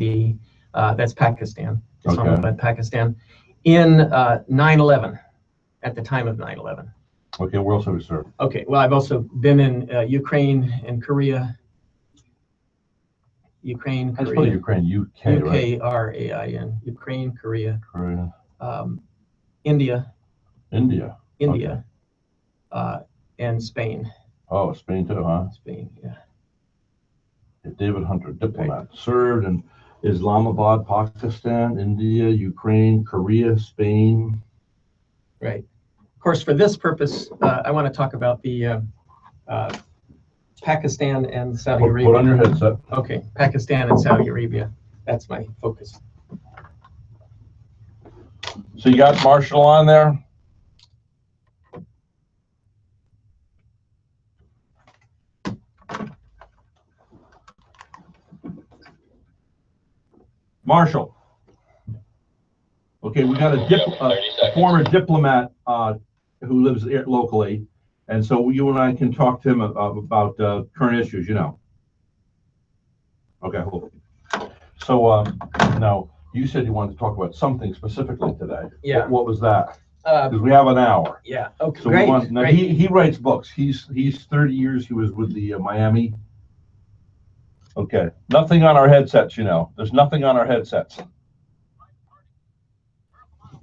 ID. That's Pakistan, Islamabad, Pakistan, in 9/11, at the time of 9/11. Okay, where else have we served? Okay, well, I've also been in Ukraine and Korea. Ukraine, That's Korea. Ukraine, UK, right? Ukrain, Ukraine, Korea, Korea. India, India. and Spain. Oh, Spain too, huh? Spain, yeah. David Hunter, diplomat, served in Islamabad, Pakistan, India, Ukraine, Korea, Spain. Right. Of course, for this purpose, I want to talk about the Pakistan and Saudi Arabia. Put on your headset. Okay, Pakistan and Saudi Arabia. That's my focus. So you got Marshall on there? Marshall. Okay, we got a former diplomat who lives locally, and so you and I can talk to him about current issues, you know. Okay, cool. So now, you said you wanted to talk about something specifically today. Yeah. What was that? Because we have an hour. Yeah. Okay. So Great. Now he writes books. He's 30 years. He was with the Miami. Okay. Nothing on our headsets, you know. There's nothing on our headsets.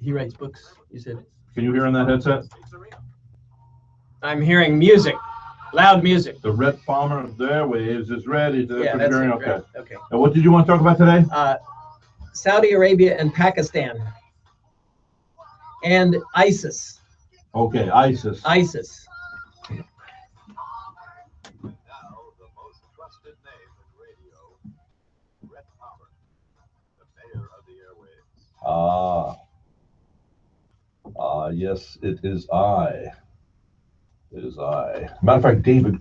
He writes books, you said. Can you hear in that headset? I'm hearing music, loud music. The Rhett bomber of the airwaves is ready. Yeah, that's it. Okay. Right. Okay. Now, what did you want to talk about today? Saudi Arabia and Pakistan. And ISIS. Okay, ISIS. ISIS. Now, the most trusted name in radio, Rhett, the mayor of the airwaves. Yes, it is I. It is I. Matter of fact, David,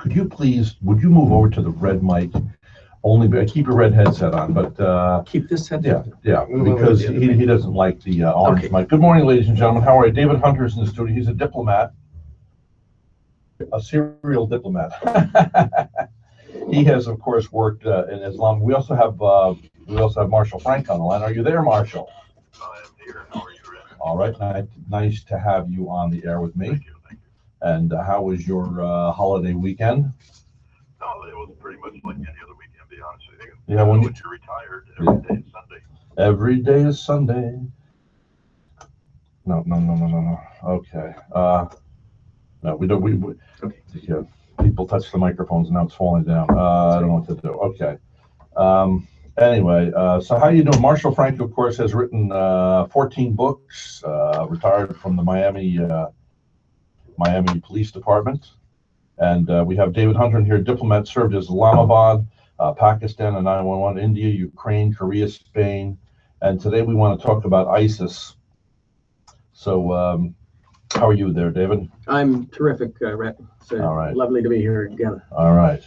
would you move over to the red mic? Only keep your red headset on, but keep this headset. Yeah, because he doesn't like the orange mic. Good morning, ladies and gentlemen. How are you? David Hunter's in the studio. He's a diplomat, a serial diplomat. He has, of course, worked in Islam. We also have Marshall Frank on the line. Are you there, Marshall? I am here. How are you, Rhett? All right, nice to have you on the air with me. Thank you. And how was your holiday weekend? Oh, it was pretty much like any other weekend, to be honest with you. Yeah, when you're retired, every day is Sunday. Every day is Sunday. No. Okay. No, we don't. Okay. Yeah, people touch the microphones and now it's falling down. I don't know what to do. Okay. Anyway, so how you doing? Marshall Frank, of course, has written 14 books. Retired from the Miami Police Department. And we have David Hunter in here, diplomat, served as Islamabad, Pakistan, and 911, India, Ukraine, Korea, Spain. And today we want to talk about ISIS. So how are you there, David? I'm terrific, Rhett. All right. Lovely to be here again. All right.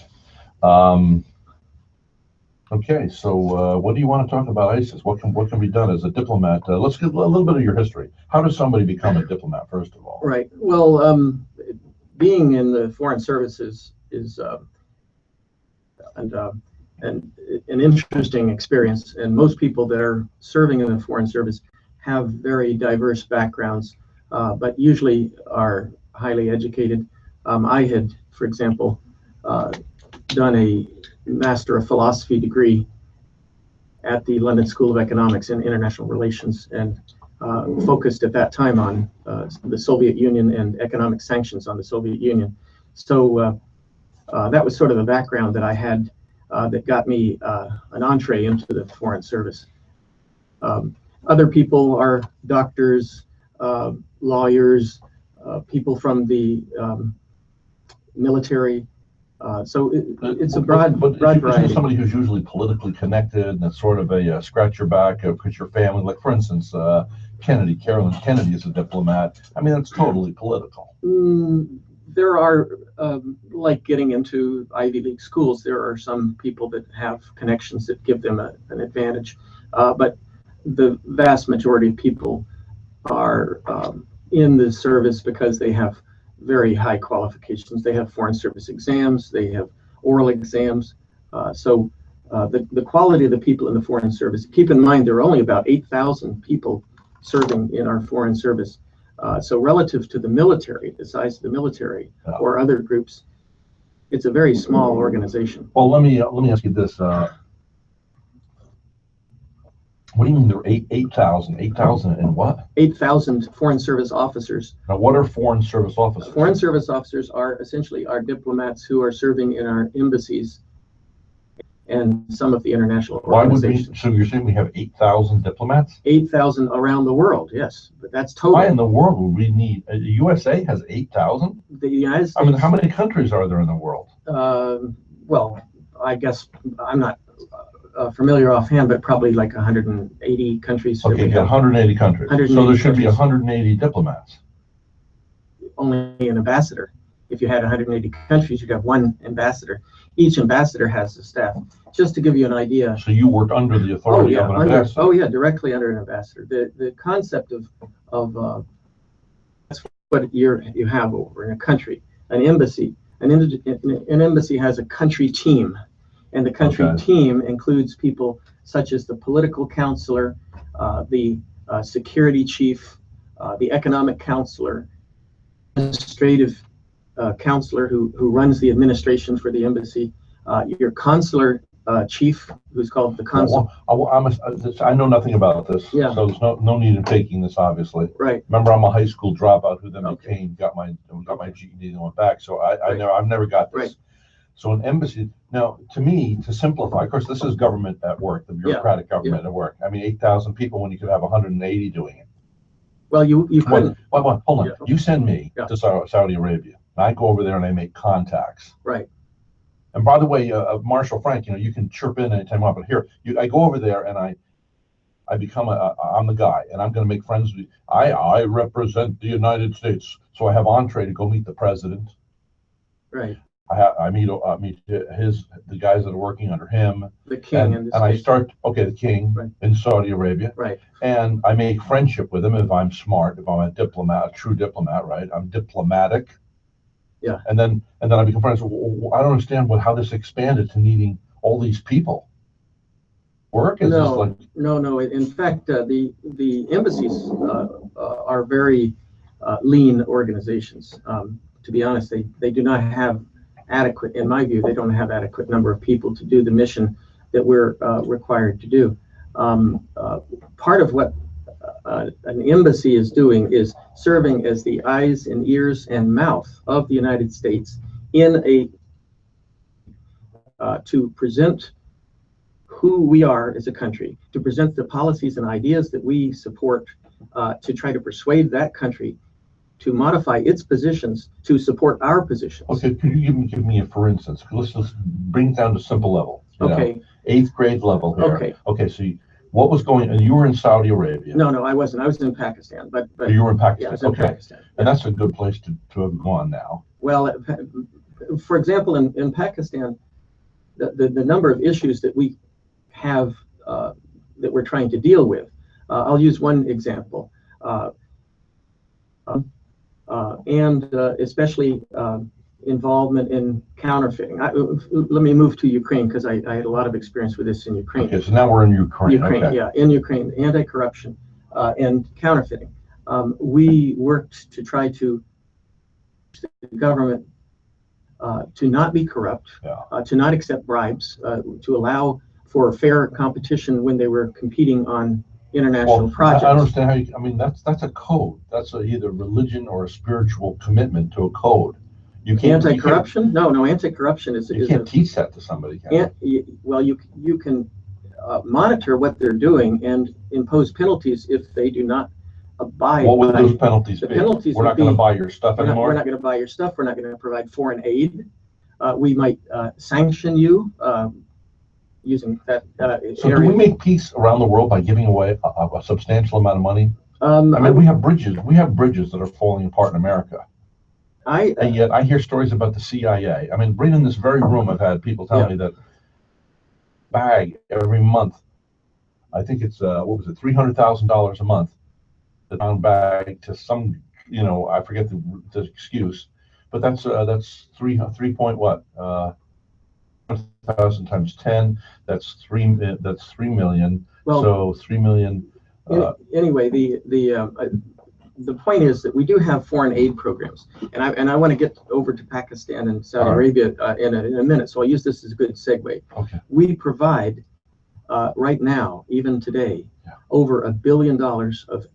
Okay, so what do you want to talk about ISIS? What can be done as a diplomat? Let's get a little bit of your history. How does somebody become a diplomat, first of all? Right. Well, being in the foreign services is an interesting experience, and most people that are serving in the foreign service have very diverse backgrounds, but usually are highly educated. I had, for example, done a Master of Philosophy degree at the London School of Economics and International Relations, and focused at that time on the Soviet Union and economic sanctions on the Soviet Union. So that was sort of the background that I had that got me an entree into the foreign service. Other people are doctors, lawyers, people from the military. So it's a broad variety. Somebody who's usually politically connected, and it's sort of a scratch your back, put your family, like for instance, Carolyn Kennedy is a diplomat. I mean, it's totally political. There are, like getting into Ivy League schools, there are some people that have connections that give them an advantage. But the vast majority of people are in the service because they have very high qualifications. They have foreign service exams, they have oral exams. So the quality of the people in the Foreign Service. Keep in mind, there are only about 8,000 people serving in our Foreign Service. So relative to the military, the size of the military or other groups, it's a very small organization. Well, let me ask you this. What do you mean there are 8,000? 8,000 and what? 8,000 Foreign Service officers. Now, what are Foreign Service officers? Foreign Service officers are essentially our diplomats who are serving in our embassies and some of the international organizations. Why would we, so you're saying we have 8,000 diplomats? 8,000 around the world, yes, but that's total. Why in the world would we need, the USA has 8,000? The United States. I mean, how many countries are there in the world? Well, I guess I'm not familiar offhand, but probably like 180 countries. Okay, 180 countries. 180 so there should be countries. 180 diplomats. Only an ambassador. If you had 180 countries, you'd have one ambassador. Each ambassador has a staff. Just to give you an idea. So you work under the authority of an ambassador? Oh yeah, directly under an ambassador. The concept of that's what you have over in a country, an embassy. An embassy has a country team, and the country team includes people such as the political counselor, the security chief, the economic counselor, administrative counselor who runs the administration for the embassy, your consular chief, who's called the consul. I know nothing about this, yeah. So there's no need in taking this, obviously. Right. Remember, I'm a high school dropout who then became got my GED and went back. So I've never got this. Right. So an embassy. Now, to me, to simplify, of course, this is government at work, the bureaucratic government at work. I mean, 8,000 people when you could have 180 doing it. Well, you couldn't. Hold on. Yeah. You send me to Saudi Arabia, and I go over there and I make contacts. Right. And by the way, Marshall Frank, you can chirp in anytime up. But here, I go over there and I become I'm the guy, and I'm going to make friends with. I represent the United States, so I have entree to go meet the president. Right. I meet the guys that are working under him. The king, and I start the king in Saudi Arabia. Right. And I make friendship with him if I'm smart, if I'm a diplomat, a true diplomat, right? I'm diplomatic. Yeah. And then I become friends. I don't understand how this expanded to needing all these people. Work is no. In fact, the embassies are very lean organizations. To be honest, they do not have adequate, in my view, they don't have adequate number of people to do the mission that we're required to do. Part of what an embassy is doing is serving as the eyes and ears and mouth of the United States to present who we are as a country, to present the policies and ideas that we support, to try to persuade that country to modify its positions to support our positions. Okay, could you give me a for instance? Let's bring it down to simple level. Okay. 8th grade level here. Okay. Okay, so what was going on? You were in Saudi Arabia. No, I wasn't. I was in Pakistan. But you were in Pakistan. Yeah, I was in Pakistan. And that's a good place to have gone now. Well, for example, in Pakistan, the number of issues that we have that we're trying to deal with. I'll use one example. And especially involvement in counterfeiting. Let me move to Ukraine because I had a lot of experience with this in Ukraine. Okay, so now we're in Ukraine. Okay. Yeah, in Ukraine, anti-corruption and counterfeiting. We worked to try to the government to not be corrupt, to not accept bribes, to allow for fair competition when they were competing on international projects. I don't understand how that's a code. That's either religion or a spiritual commitment to a code. You can't anti-corruption? No, anti-corruption is. You can't teach that to somebody. Well, you can monitor what they're doing and impose penalties if they do not abide. What would those penalties be? Penalties we're not going to buy your stuff anymore. We're not going to buy your stuff. We're not going to provide foreign aid. We might sanction you. Using that so area. Do we make peace around the world by giving away a substantial amount of money? We have bridges. We have bridges that are falling apart in America. And yet I hear stories about the CIA. Right in this very room, I've had people tell me that bag every month. I think it's $300,000 a month. The down bag to some, I forget the excuse, but that's 3 point what. 100,000 times 10. That's 3 million. Well, so 3 million. Anyway, the point is that we do have foreign aid programs, and I want to get over to Pakistan and Saudi Arabia in a minute. So I'll use this as a good segue. Okay. We provide right now, even today, over $1 billion of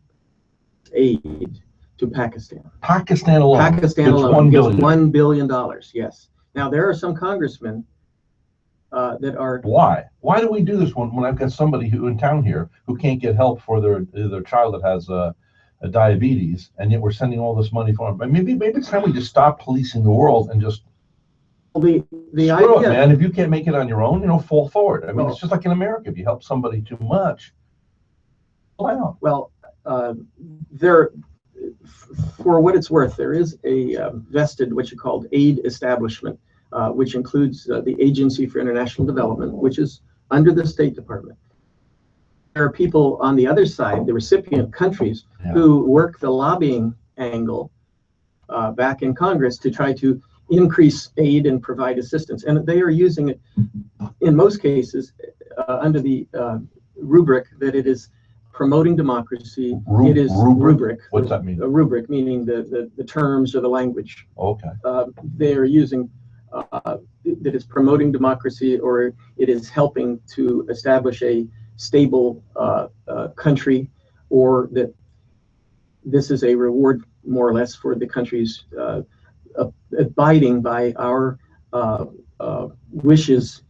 aid to Pakistan. Pakistan alone. Pakistan gets alone gets $1 billion. Yes. Now there are some congressmen that are. Why? Why do we do this when I've got somebody who in town here who can't get help for their child that has a diabetes, and yet we're sending all this money for them? Maybe it's time we just stop policing the world and just. The screw idea, it, man. If you can't make it on your own, fall forward. I mean, it's just like in America. If you help somebody too much, pull out. Well, there, for what it's worth, there is a vested, what you called aid establishment, which includes the Agency for International Development, which is under the State Department. There are people on the other side, the recipient countries, who work the lobbying angle back in Congress to try to increase aid and provide assistance. And they are using it, in most cases, under the rubric that it is promoting democracy. It is rubric. What's that mean? A rubric, meaning the terms or the language. Okay. They are using that it's promoting democracy, or it is helping to establish a stable country, or that this is a reward, more or less, for the country's abiding by our wishes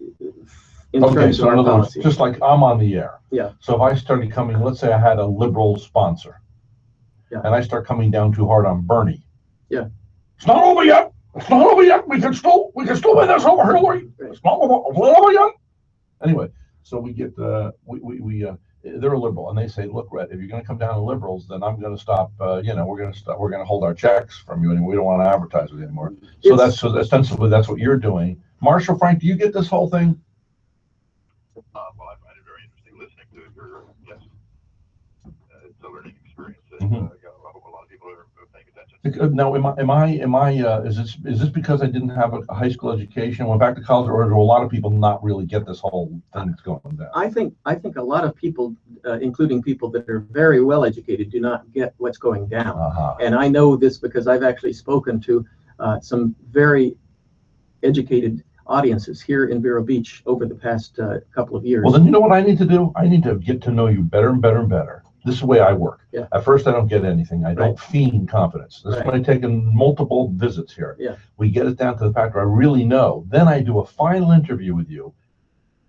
in terms of our policy. Just like I'm on the air. Yeah. So if I started coming, let's say I had a liberal sponsor, and I start coming down too hard on Bernie. Yeah. It's not over yet. It's not over yet. We can still win this over Hillary. It's not over yet. Anyway, so we get they're a liberal, and they say, look, Rhett, if you're going to come down to liberals, then I'm going to stop. We're going to hold our checks from you, and we don't want to advertise with you anymore. So ostensibly that's what you're doing. Marshall, Frank, do you get this whole thing? Well, I find it very interesting listening to your guests. It's a learning experience that I hope a lot of people are paying attention. Now, is this because I didn't have a high school education, went back to college, or do a lot of people not really get this whole thing that's going down? I think a lot of people, including people that are very well educated, do not get what's going down. And I know this because I've actually spoken to some very educated audiences here in Vero Beach over the past couple of years. Well, then you know what I need to do? I need to get to know you better and better and better. This is the way I work. Yeah. At first, I don't get anything. I don't feign confidence. This is when I take in multiple visits here. Yeah. We get it down to the fact where I really know. Then I do a final interview with you,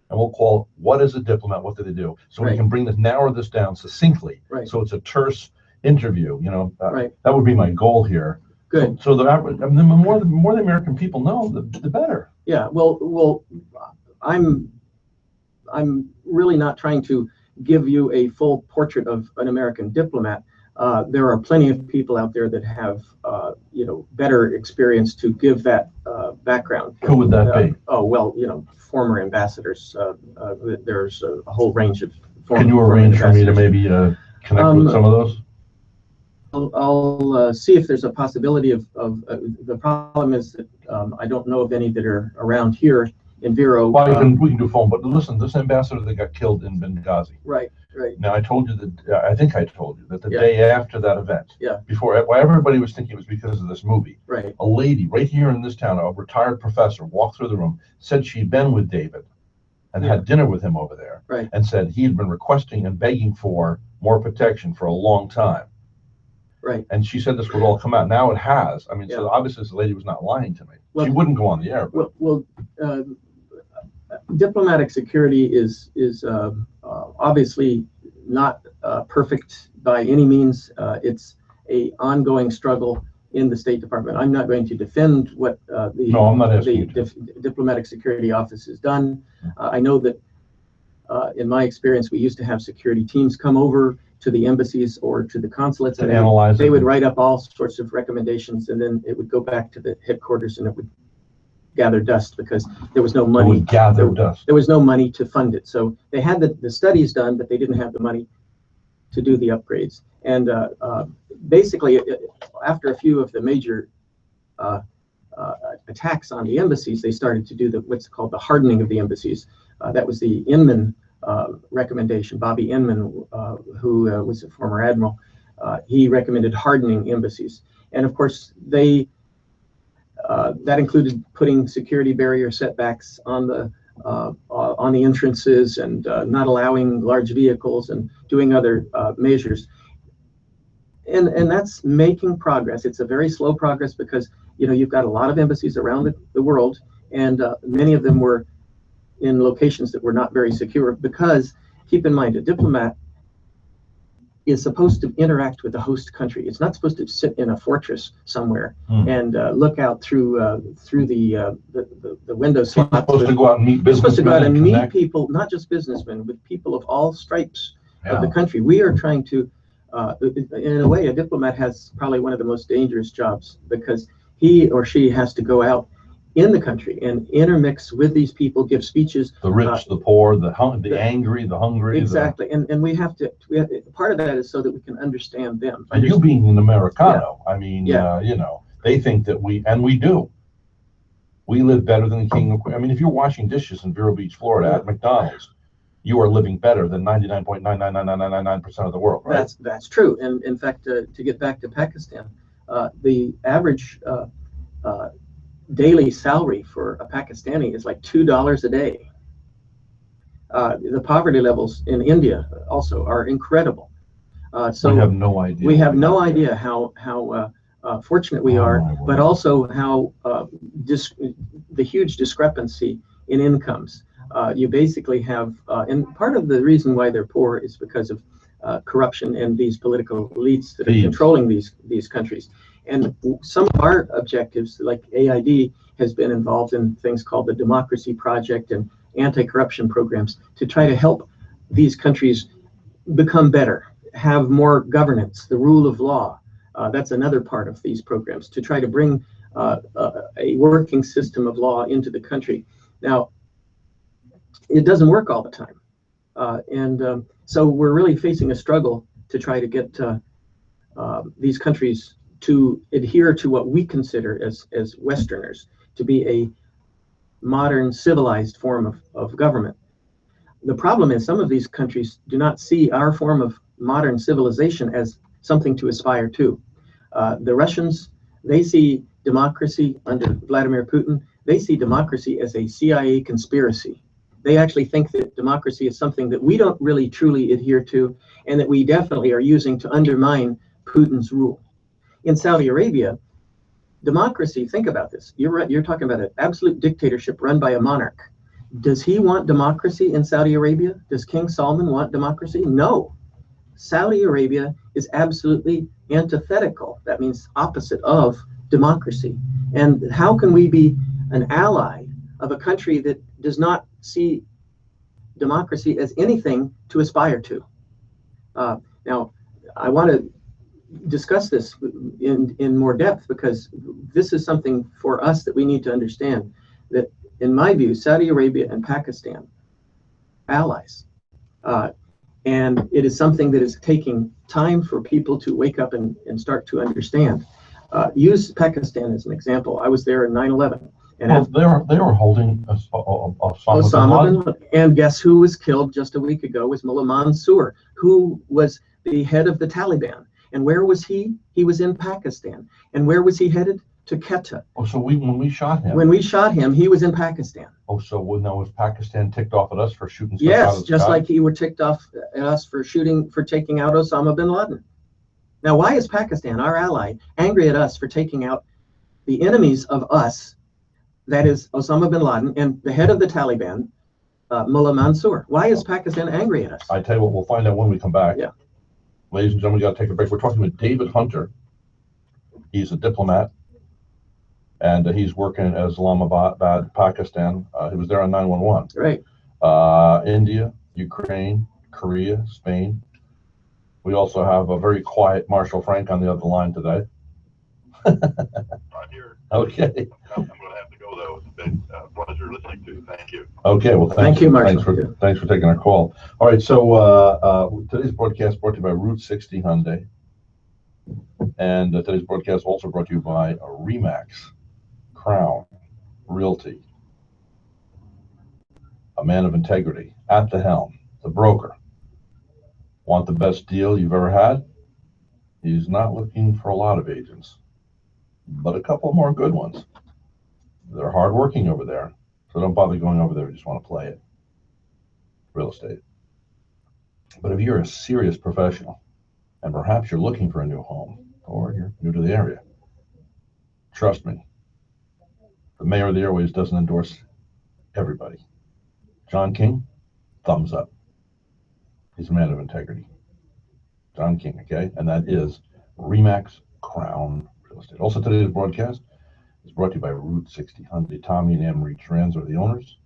and we'll call it, what is a diplomat? What do they do? So we can narrow this down succinctly. Right. So it's a terse interview. That would be my goal here. Good. So the more the American people know, the better. Yeah. Well, I'm really not trying to give you a full portrait of an American diplomat. There are plenty of people out there that have better experience to give that background. Who would that be? Oh, well, former ambassadors. There's a whole range of former. Can you arrange for me to maybe connect with some of those? I'll see if there's a possibility of the problem is that I don't know of any that are around here in Vero. Well, we can do phone, but listen, this ambassador that got killed in Benghazi. Right. Now, I told you that, I think I told you that the day after that event, before everybody was thinking it was because of this movie, a lady right here in this town, a retired professor, walked through the room, said she'd been with David and had dinner with him over there, and said he had been requesting and begging for more protection for a long time. Right. And she said this would all come out. Now it has. I mean, so obviously this lady was not lying to me. Well, she wouldn't go on the air. Well, diplomatic security is obviously not perfect by any means. It's a ongoing struggle in the State Department. I'm not going to defend what the Diplomatic Security Office has done. I know that in my experience, we used to have security teams come over to the embassies or to the consulates and analyze. They would write up all sorts of recommendations, and then it would go back to the headquarters, and it would gather dust because there was no money. There was no money to fund it. So they had the studies done, but they didn't have the money to do the upgrades. And basically, after a few of the major attacks on the embassies, they started to do what's called the hardening of the embassies. That was the Inman recommendation. Bobby Inman, who was a former admiral, he recommended hardening embassies. And of course, that included putting security barrier setbacks on the entrances, and not allowing large vehicles, and doing other measures. And that's making progress. It's a very slow progress because you've got a lot of embassies around the world, and many of them were in locations that were not very secure. Because keep in mind, a diplomat is supposed to interact with the host country. It's not supposed to sit in a fortress somewhere and look out through the window slots. You're supposed to go out and meet businessmen. You're supposed to go out and meet people, not just businessmen, but people of all stripes of the country. We are trying to, in a way, a diplomat has probably one of the most dangerous jobs, because he or she has to go out in the country and intermix with these people, give speeches. The rich, the poor, the angry, the hungry. Exactly, and we have to. Part of that is so that we can understand them. And you being an Americano, I mean, they think that we do. We live better than the king of. I mean, if you're washing dishes in Vero Beach, Florida, at McDonald's, you are living better than 99.99999% of the world, right? That's true. And in fact, to get back to Pakistan, the average daily salary for a Pakistani is like $2 a day. The poverty levels in India also are incredible. So we have no idea. We have no idea how fortunate we are, but also how the huge discrepancy in incomes. You basically have, and part of the reason why they're poor is because of corruption and these political elites that are controlling these countries. And some of our objectives, like AID, has been involved in things called the Democracy Project and anti-corruption programs to try to help these countries become better, have more governance, the rule of law. That's another part of these programs, to try to bring a working system of law into the country. Now, it doesn't work all the time. So we're really facing a struggle to try to get these countries to adhere to what we consider as Westerners to be a modern, civilized form of government. The problem is some of these countries do not see our form of modern civilization as something to aspire to. The Russians, they see democracy under Vladimir Putin, they see democracy as a CIA conspiracy. They actually think that democracy is something that we don't really truly adhere to, and that we definitely are using to undermine Putin's rule. In Saudi Arabia, democracy, think about this. You're talking about an absolute dictatorship run by a monarch. Does he want democracy in Saudi Arabia? Does King Salman want democracy? No. Saudi Arabia is absolutely antithetical. That means opposite of democracy. And how can we be an ally of a country that does not see democracy as anything to aspire to? Now, I want to discuss this in more depth, because this is something for us that we need to understand, that in my view, Saudi Arabia and Pakistan, allies. And it is something that is taking time for people to wake up and start to understand. Use Pakistan as an example. I was there in 9/11. And they were holding Osama bin Laden. And guess who was killed just a week ago? Was Mullah Mansour, who was the head of the Taliban. And where was he? He was in Pakistan. And where was he headed? To Quetta. Oh, so when we shot him. When we shot him, he was in Pakistan. Oh, so now was Pakistan ticked off at us for shooting stuff out Yes, of the just sky? like you were ticked off at us for taking out Osama bin Laden. Now, why is Pakistan, our ally, angry at us for taking out the enemies of us, that is Osama bin Laden and the head of the Taliban, Mullah Mansour? Why is Pakistan angry at us? I tell you what, we'll find out when we come back. Yeah. Ladies and gentlemen, we got to take a break. We're talking with David Hunter. He's a diplomat, and he's working in Islamabad, Pakistan. He was there on 9/11. Right. India, Ukraine, Korea, Spain. We also have a very quiet Marshall Frank on the other line today. I'm here. Okay. I'm going to have to go, though. It's been a pleasure listening to you. Thank you. Okay. Well, thank you, Marshall. Thanks for taking our call. All right. So today's broadcast brought to you by Route 60 Hyundai. And today's broadcast also brought to you by a Remax Crown Realty, a man of integrity, at the helm, the broker. Want the best deal you've ever had? He's not looking for a lot of agents, but a couple more good ones. They're hardworking over there, so don't bother going over there if you just want to play it. Real estate. But if you're a serious professional, and perhaps you're looking for a new home, or you're new to the area, trust me, the mayor of the airways doesn't endorse everybody. John King, thumbs up. He's a man of integrity. John King, okay? And that is Remax Crown Real Estate. Also, today's broadcast is brought to you by Route 60 Hyundai. Tommy and Anne Marie Trans are the owners.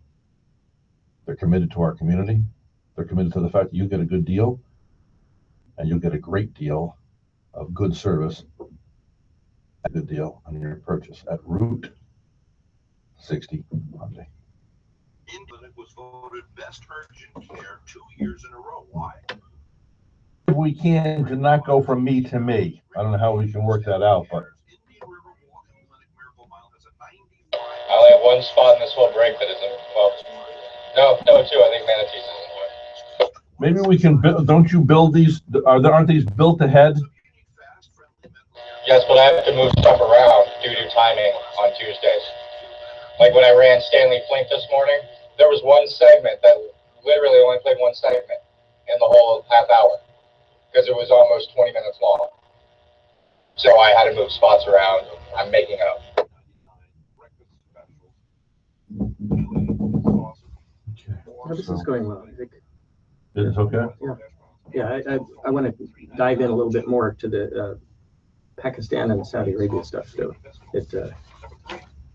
They're committed to our community. They're committed to the fact that you get a good deal, and you'll get a great deal of good service, a good deal on your purchase at Route 60 Hyundai. Clinic was voted best urgent care 2 years in a row. Why? We can to not go from me to me. I don't know how we can work that out, but I only have one spot in this whole break that isn't, well, no, two. I think Manatee's isn't. maybe we can build. Don't you build these? Aren't these built ahead? Yes, but I have to move stuff around due to timing on Tuesdays. Like when I ran Stanley Flink this morning, there was one segment that literally only played one segment in the whole half hour because it was almost 20 minutes long. So I had to move spots around. I'm making it up. Well, this is going well. It's okay. Yeah, I want to dive in a little bit more to the Pakistan and Saudi Arabia stuff too.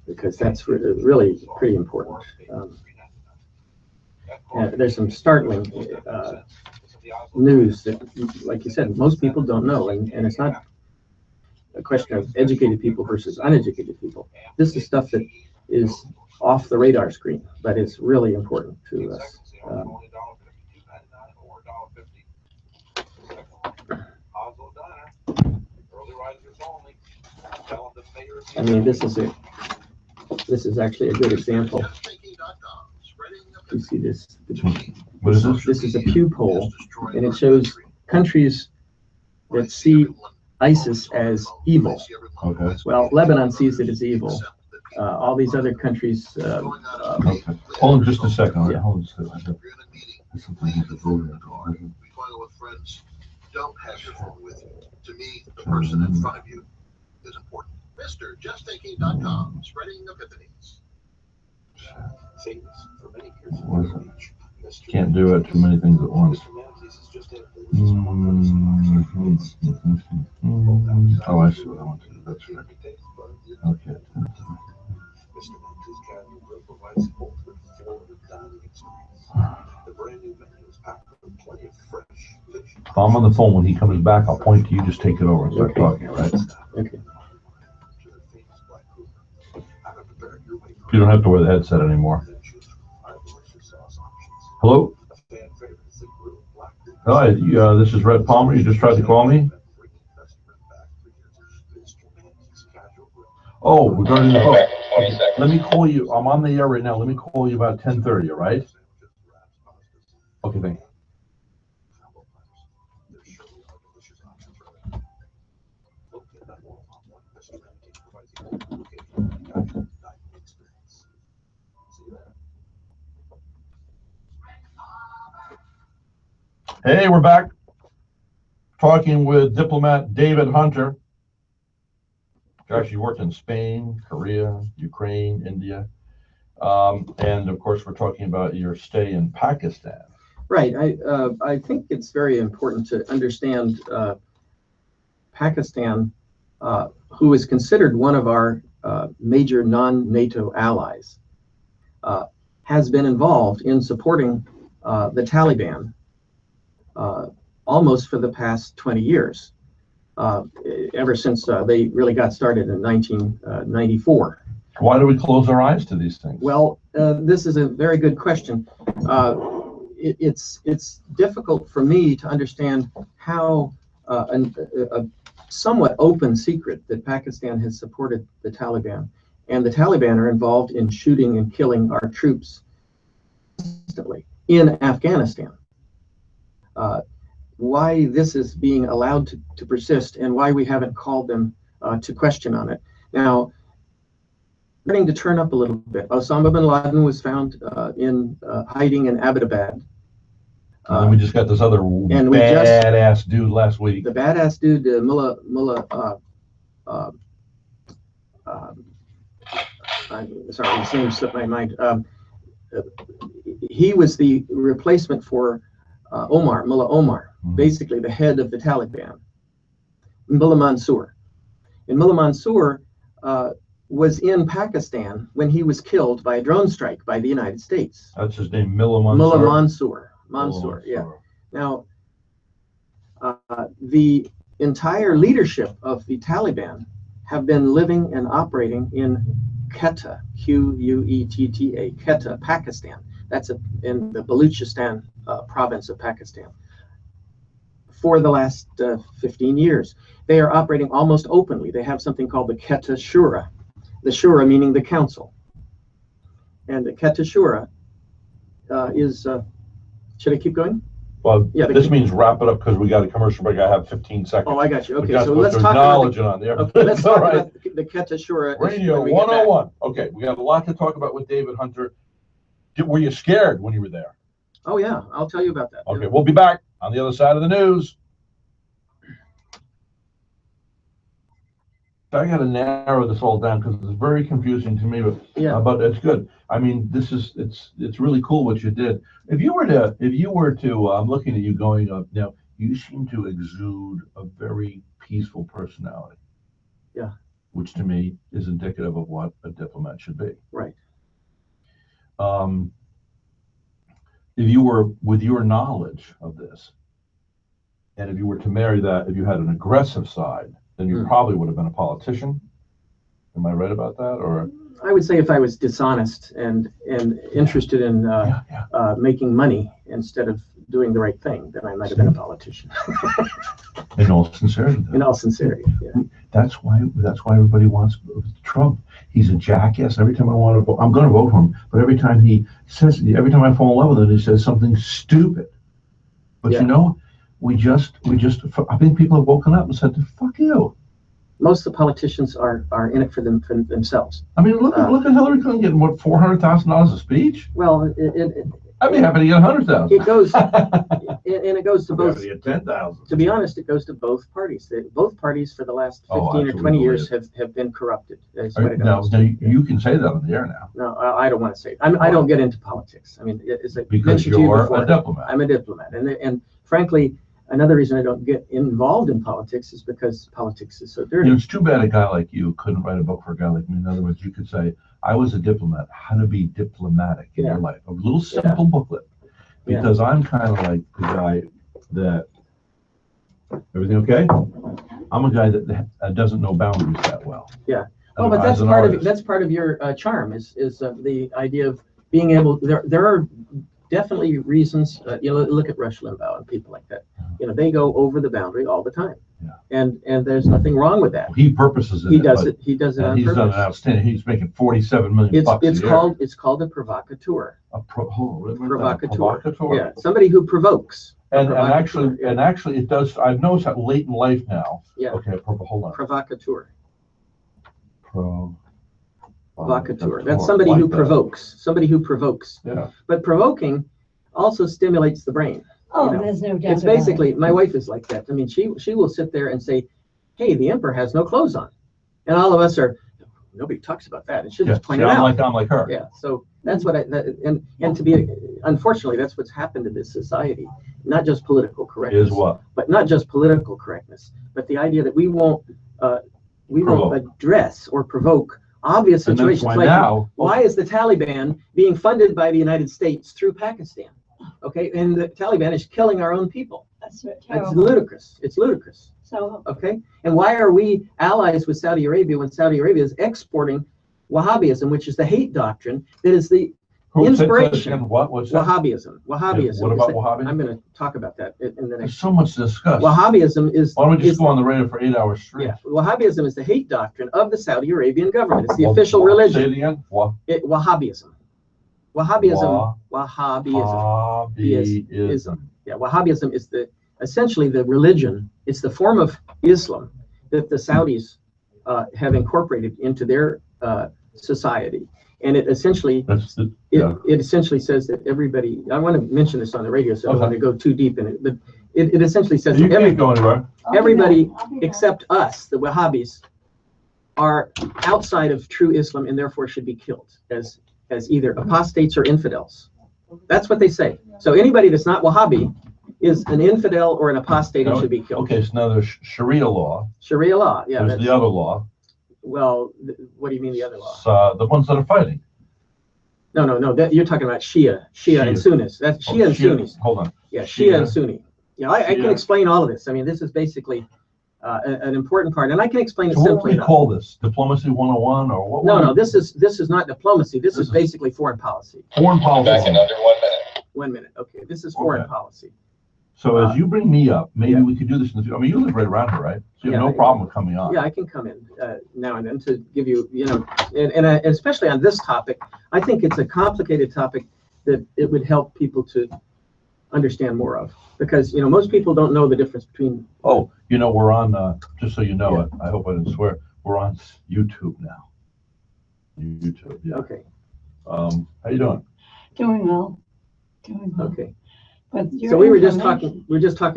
Because that's really pretty important. There's some startling news that, like you said, most people don't know, and it's not a question of educated people versus uneducated people. This is stuff that is off the radar screen, but it's really important to us. I mean, this is actually a good example. You see this? What is this? This is a Pew poll, and it shows countries that see ISIS as evil. Okay. Well, Lebanon sees it as evil. All these other countries. Okay. Hold on just a second. All right. Yeah. Hold on a second. Don't have your phone with you. To me, the person in front of you is important. MrJustThinking.com, spreading epiphanies. For many years. Can't do it. Too many things at once. Oh, I see what I want to do. That's right. Okay. If I'm on the phone when he comes back, I'll point to you. Just take it over and start talking, right? Okay. You don't have to wear the headset anymore. Hello? Hi, this is Rhett Palmer. You just tried to call me? Oh, regarding the book. Let me call you. I'm on the air right now. Let me call you about 10:30, all right? Okay, thanks. Hey, we're back talking with diplomat David Hunter. Gosh, you worked in Spain, Korea, Ukraine, India. And of course, we're talking about your stay in Pakistan. Right. I think it's very important to understand Pakistan, who is considered one of our major non-NATO allies, has been involved in supporting the Taliban almost for the past 20 years, ever since they really got started in 1994. Why do we close our eyes to these things? Well, this is a very good question. It's difficult for me to understand how a somewhat open secret that Pakistan has supported the Taliban and the Taliban are involved in shooting and killing our troops constantly in Afghanistan. Why this is being allowed to persist and why we haven't called them to question on it. Now, starting to turn up a little bit. Osama bin Laden was found hiding in Abbottabad. And then we just got this other badass dude last week. The badass dude, Mullah I'm sorry, his name slipped my mind. He was the replacement for Mullah Omar, basically the head of the Taliban, Mullah Mansour. And Mullah Mansour was in Pakistan when he was killed by a drone strike by the United States. That's his name, Mullah Mansour? Mullah Mansour, yeah. Now, the entire leadership of the Taliban have been living and operating in Quetta, Quetta, Quetta, Pakistan. That's in the Baluchistan province of Pakistan. For the last 15 years. They are operating almost openly. They have something called the Quetta Shura. The Shura meaning the council. And the Quetta Shura is, should I keep going? Well, yeah, this means wrap it up because we got a commercial break. I have 15 seconds. Oh, I got you. Okay, so let's talk about the Quetta Shura. Radio 101. Okay, we got a lot to talk about with David Hunter. Were you scared when you were there? Oh, yeah. I'll tell you about that. Okay, we'll be back on the other side of the news. I got to narrow this all down because it's very confusing to me, but it's good. I mean, it's really cool what you did. If you were to, I'm looking at you going up now. You seem to exude a very peaceful personality. Yeah. Which to me is indicative of what a diplomat should be. Right. If you were, with your knowledge of this, and if you were to marry that, if you had an aggressive side, then you probably would have been a politician. Am I right about that? Or I would say if I was dishonest and interested in making money instead of doing the right thing, then I might have been a politician. In all sincerity. In all sincerity, yeah. That's why everybody wants Trump. He's a jackass. Every time I want to vote, I'm going to vote for him. But every time every time I fall in love with him, he says something stupid. But you know, I think people have woken up and said, "Fuck you." Most of the politicians are in it for themselves. I mean, look at Hillary Clinton getting what, $400,000 a speech. Well, I'd be happy to get 100,000. It goes, and it goes to both. 10,000. To be honest, it goes to both parties. Both parties for the last 15 or 20 years have been corrupted. Now, you can say that on the air now. No, I don't want to say it. I don't get into politics. I mean, because you're a diplomat. I'm a diplomat, and frankly, another reason I don't get involved in politics is because politics is so dirty. It's too bad a guy like you couldn't write a book for a guy like me. In other words, you could say, I was a diplomat, how to be diplomatic in your life. A little simple booklet. Because I'm kind of like the guy that, everything okay? I'm a guy that doesn't know boundaries that well. Yeah. Oh, but that's part of your charm is the idea of being able, there are definitely reasons, look at Rush Limbaugh and people like that. They go over the boundary all the time. Yeah. And there's nothing wrong with that. He purposes it. He does it on he's purpose. Done an outstanding. He's making $47 million bucks a year. It's called a provocateur. Provocateur. Yeah, somebody who provokes. And actually it does. I've noticed that late in life now. Yeah. Okay, hold on. Provocateur. Provocateur. That's somebody who provokes. Somebody who provokes. Yeah. But provoking also stimulates the brain. Oh, there's no doubt. It's basically, my wife is like that. I mean, she will sit there and say, "Hey, the emperor has no clothes on," and all of us are, nobody talks about that. And she'll just point it out. I'm like her. Yeah. So that's what and to be, unfortunately, that's what's happened in this society. Not just political correctness. Is what? But not just political correctness, but the idea that we won't address or provoke obvious situations. Why is the Taliban being funded by the United States through Pakistan? Okay, and the Taliban is killing our own people. That's ludicrous. It's ludicrous. So okay, and why are we allies with Saudi Arabia when Saudi Arabia is exporting Wahhabism, which is the hate doctrine that is the Inspiration. What? What's that? Wahhabism. Wahhabism. What about Wahhabi? I'm going to talk about that in the There's next. so much to discuss. Wahhabism is. Why don't we just go on the radio for 8 hours straight? Yeah, Wahhabism is the hate doctrine of the Saudi Arabian government. It's the official religion. Say it again. Wahhabism. Wahhabism. Wahhabism. Yeah, Wahhabism is essentially the religion. It's the form of Islam that the Saudis have incorporated into their society. And it essentially it essentially says that everybody. I want to mention this on the radio, so I don't want to go too deep in it. But it essentially says that everybody except us, the Wahhabis, are outside of true Islam and therefore should be killed as either apostates or infidels. That's what they say. So anybody that's not Wahhabi is an infidel or an apostate and should be killed. Okay, so now there's Sharia law. Sharia law, yeah. There's the other law. Well, what do you mean the other law? The ones that are fighting. No. You're talking about Shia and Sunnis. That's Shia and Sunnis. Hold on. Yeah, Shia and Sunni. Yeah, I can explain all of this. I mean, this is basically an important part, and I can explain it simply. What do we call this? Diplomacy 101 or what? No, this is not diplomacy. This is basically foreign policy. Foreign policy. Back in under 1 minute. 1 minute. Okay, this is foreign policy. So as you bring me up, maybe we could do this in the future. I mean, you live right around here, right? So you have no problem with coming on. Yeah, I can come in now and then to give you, and especially on this topic, I think it's a complicated topic that it would help people to understand more of, because most people don't know the difference between. Oh, we're on. Just so you know it, I hope I didn't swear. We're on YouTube now. YouTube. Yeah. Okay. How you doing? Doing well. Okay. But so we were just talking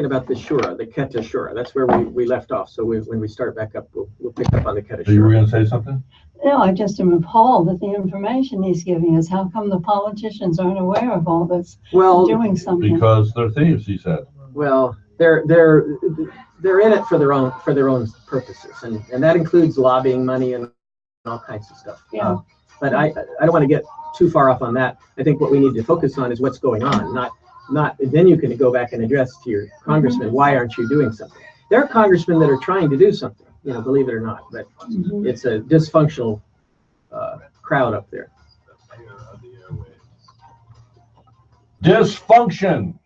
about the Shura, the Keta Shura. That's where we left off. So when we start back up, we'll pick up on the Keta Shura. So you were going to say something? No, I just am appalled at the information he's giving us. How come the politicians aren't aware of all this? Doing something. Because they're thieves, he said. Well, they're in it for their own purposes, and that includes lobbying money and all kinds of stuff. Yeah. But I don't want to get too far off on that. I think what we need to focus on is what's going on, not then you can go back and address to your congressman, why aren't you doing something? There are congressmen that are trying to do something, believe it or not, but it's a dysfunctional crowd up there. Dysfunction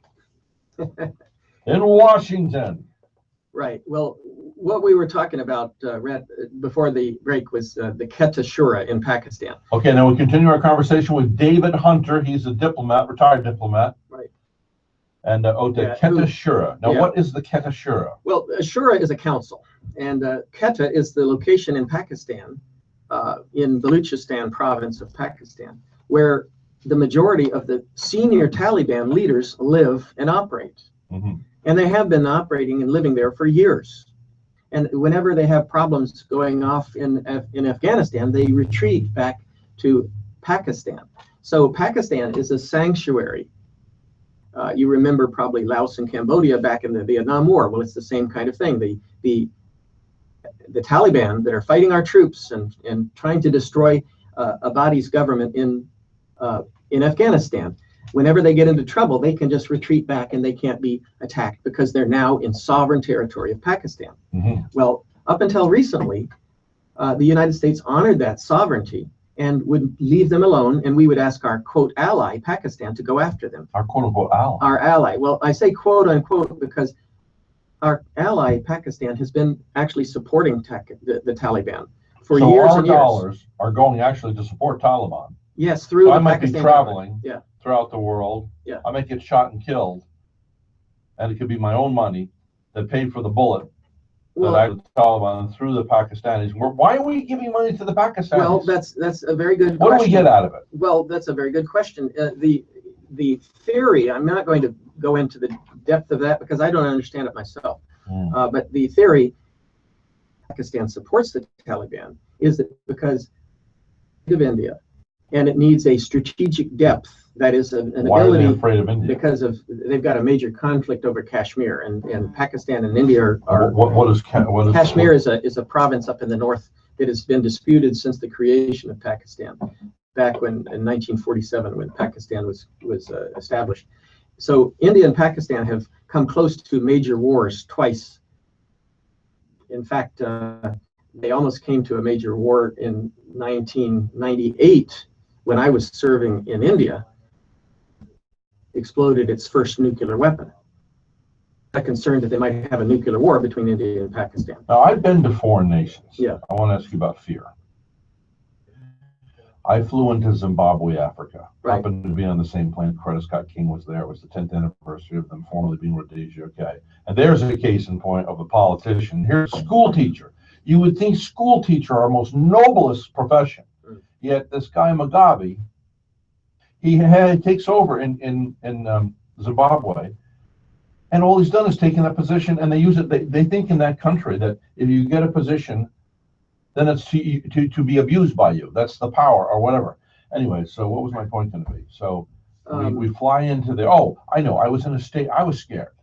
in Washington. Right. Well, what we were talking about, Rhett, before the break was the Keta Shura in Pakistan. Okay, now we continue our conversation with David Hunter. He's a diplomat, retired diplomat. Right. And the Keta Shura. Now, what is the Keta Shura? Well, Shura is a council, and Keta is the location in Pakistan, in Baluchistan province of Pakistan, where the majority of the senior Taliban leaders live and operate. Mm-hmm. And they have been operating and living there for years. And whenever they have problems going off in Afghanistan, they retreat back to Pakistan. So Pakistan is a sanctuary. You remember probably Laos and Cambodia back in the Vietnam War. Well, it's the same kind of thing. The Taliban that are fighting our troops and trying to destroy Abadi's government in Afghanistan, whenever they get into trouble, they can just retreat back and they can't be attacked because they're now in sovereign territory of Pakistan. Mm-hmm. Well, up until recently, the United States honored that sovereignty and would leave them alone, and we would ask our, quote, ally, Pakistan, to go after them. Our quote-unquote ally. Our ally. Well, I say quote unquote because our ally, Pakistan, has been actually supporting the Taliban for years and years. So our dollars are going actually to support Taliban. Yes, through the Pakistan. I might be traveling throughout the world. Yeah. I might get shot and killed, and it could be my own money that paid for the bullet that I the Taliban through the Pakistanis. Why are we giving money to the Pakistanis? Well, that's a very good question. What do we get out of it? Well, that's a very good question. The theory, I'm not going to go into the depth of that because I don't understand it myself. But the theory Pakistan supports the Taliban is that because of India, and it needs a strategic depth. That is an ability. Why are they afraid of India? Because they've got a major conflict over Kashmir, and Pakistan and India are. What is Kashmir is a province up in the north that has been disputed since the creation of Pakistan, back in 1947 when Pakistan was established. So India and Pakistan have come close to major wars twice. In fact, they almost came to a major war in 1998. when I was serving in India, exploded its first nuclear weapon. I'm concerned that they might have a nuclear war between India and Pakistan. Now, I've been to foreign nations. Yeah. I want to ask you about fear. I flew into Zimbabwe, Africa. Right. Happened to be on the same plane. Coretta Scott King was there. It was the 10th anniversary of them formerly being Rhodesia. Okay. And there's a case in point of a politician. Here's a school teacher. You would think school teacher are our most noblest profession. Yet this guy Mugabe, he takes over in Zimbabwe, and all he's done is taken that position, and they use it. They think in that country that if you get a position, then it's to be abused by you. That's the power or whatever. Anyway, so what was my point going to be? So we fly into the, oh, I know, I was in a state, I was scared.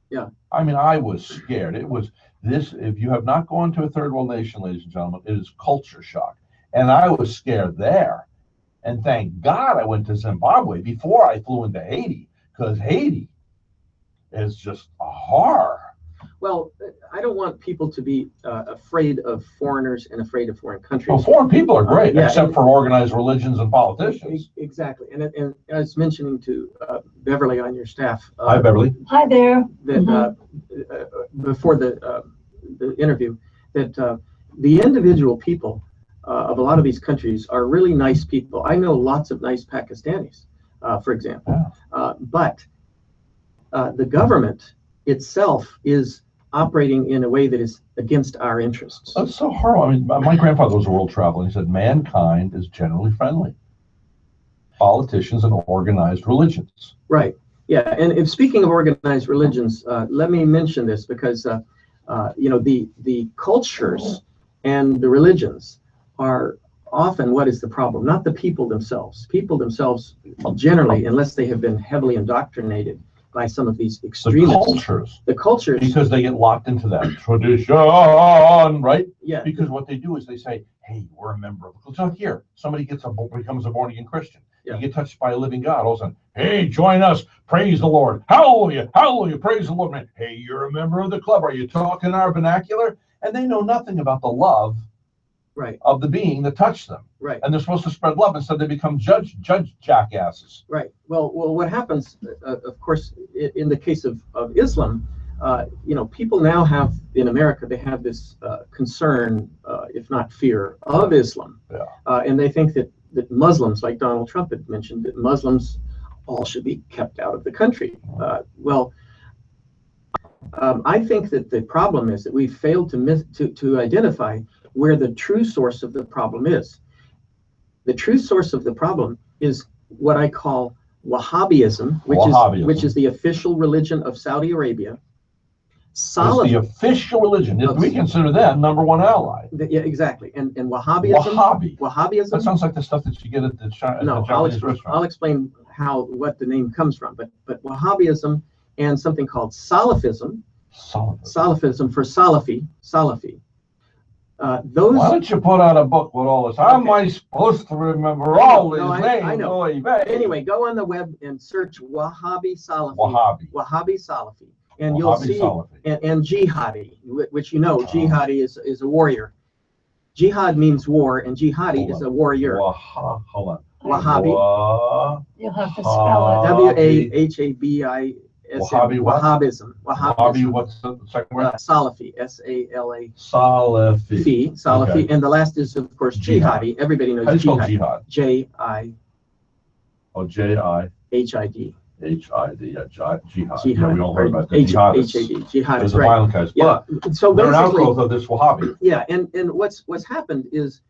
Yeah. I mean, I was scared. It was this, if you have not gone to a third world nation, ladies and gentlemen, it is culture shock. And I was scared there. And thank God I went to Zimbabwe before I flew into Haiti, because Haiti is just a horror. Well, I don't want people to be afraid of foreigners and afraid of foreign countries. Well, foreign people are great, yeah, except for organized religions and politicians. Exactly. And I was mentioning to Beverly on your staff. Hi, Beverly. Hi there. That before the interview, that the individual people of a lot of these countries are really nice people. I know lots of nice Pakistanis, for example. Yeah. But the government itself is operating in a way that is against our interests. That's so horrible. I mean, my grandfather was a world traveler, and he said, mankind is generally friendly. Politicians and organized religions. Right. Yeah. And if speaking of organized religions, let me mention this because, you know, the cultures and the religions are often what is the problem, not the people themselves. People themselves, generally, unless they have been heavily indoctrinated by some of these extremists. The cultures. Because they get locked into that tradition, right? Yeah. Because what they do is they say, hey, we're a member of the culture. So here, somebody becomes a born-again Christian. Yeah. You get touched by a living God. All of a sudden, hey, join us. Praise the Lord. Hallelujah. Hallelujah. Praise the Lord, man. Hey, you're a member of the club. Are you talking our vernacular? And they know nothing about the love of the being that touched them. Right. And they're supposed to spread love. Instead, they become judge jackasses. Right. Well, what happens, of course, in the case of Islam, you know, people now have, in America, they have this concern, if not fear, of Islam. Yeah. And they think that Muslims, like Donald Trump had mentioned, that Muslims all should be kept out of the country. I think that the problem is that we've failed to identify where the true source of the problem is. The true source of the problem is what I call Wahhabism, which is the official religion of Saudi Arabia. It's the official religion. We consider them number one ally. Yeah, exactly. And Wahhabism. Wahhabism. That sounds like the stuff that you get at the Japanese restaurant. I'll explain what the name comes from. But Wahhabism and something called Salafism. Salafism for Salafi. Why don't you put out a book with all this? How am I supposed to remember all these names? I know. Anyway, go on the web and search Wahhabi Salafi. Wahhabi Salafi. And you'll see, and jihadi, which you know, jihadi is a warrior. Jihad means war, and jihadi is a warrior. Hold on. Wahhabi. You'll have to spell it. Wahhabism. Wahhabism. Wahhabi, what's the second word? Salafi. S-A-L-A. Salafi. Salafi. Okay. And the last is, of course, jihadi. Everybody knows jihad. J-I. Oh, J-I. H-I-D. H-I-D, jihad. Yeah, we all heard about that. H-A-D, jihad is right. Violent guys. Yeah. But so they're an outgrowth of this Wahhabi. Yeah, and what's happened is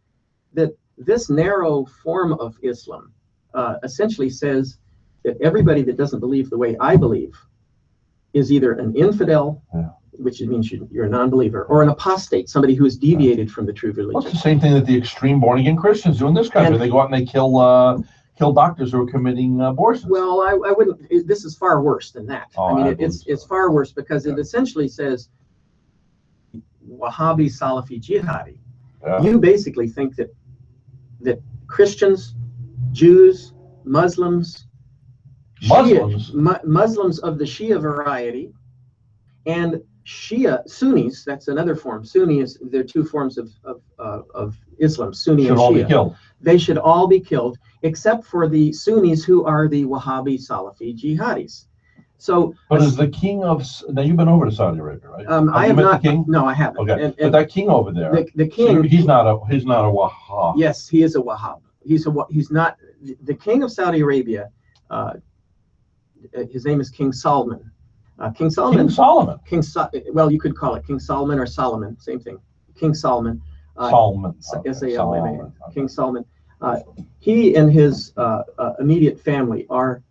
that this narrow form of Islam essentially says that everybody that doesn't believe the way I believe is either an infidel, which means you're a non-believer, or an apostate, somebody who has deviated from the true religion. Well, it's the same thing that the extreme born-again Christians do in this country. They go out and they kill doctors who are committing abortions. Well, I wouldn't. This is far worse than that. Oh, I mean, it's far worse because it essentially says Wahhabi, Salafi, Jihadi. Yeah. You basically think that Christians, Jews, Muslims Muslims of the Shia variety, and Shia Sunnis. That's another form. Sunni is there are two forms of Islam, Sunni and Shia. they should all be killed, except for the Sunnis, who are the Wahhabi Salafi jihadis. So, but is the king of, now you've been over to Saudi Arabia, right? I have met not. the king? No, I haven't. Okay, but that king over there, the king, he's not a Wahhab. Yes, he is a Wahhab. He's not the king of Saudi Arabia. His name is King Salman. King Solomon. Well, you could call it King Solomon or Solomon, same thing. King Salman. Salman. Okay. Salman. King Salman. He and his immediate family are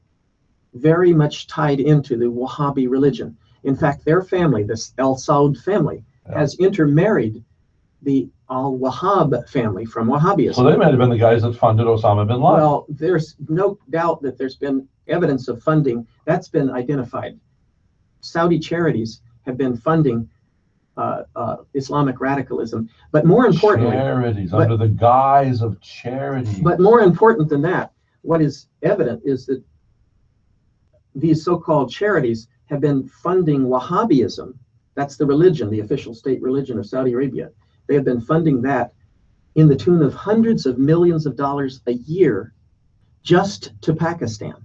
very much tied into the Wahhabi religion. In fact, their family, this Al Saud family, has intermarried the Al-Wahhab family from Wahhabism. So they might have been the guys that funded Osama bin Laden. Well, there's no doubt that there's been evidence of funding. That's been identified. Saudi charities have been funding Islamic radicalism. But more importantly... Charities, under the guise of charity. But more important than that, what is evident is that these so-called charities have been funding Wahhabism. That's the religion, the official state religion of Saudi Arabia. They have been funding that in the tune of hundreds of millions of dollars a year just to Pakistan.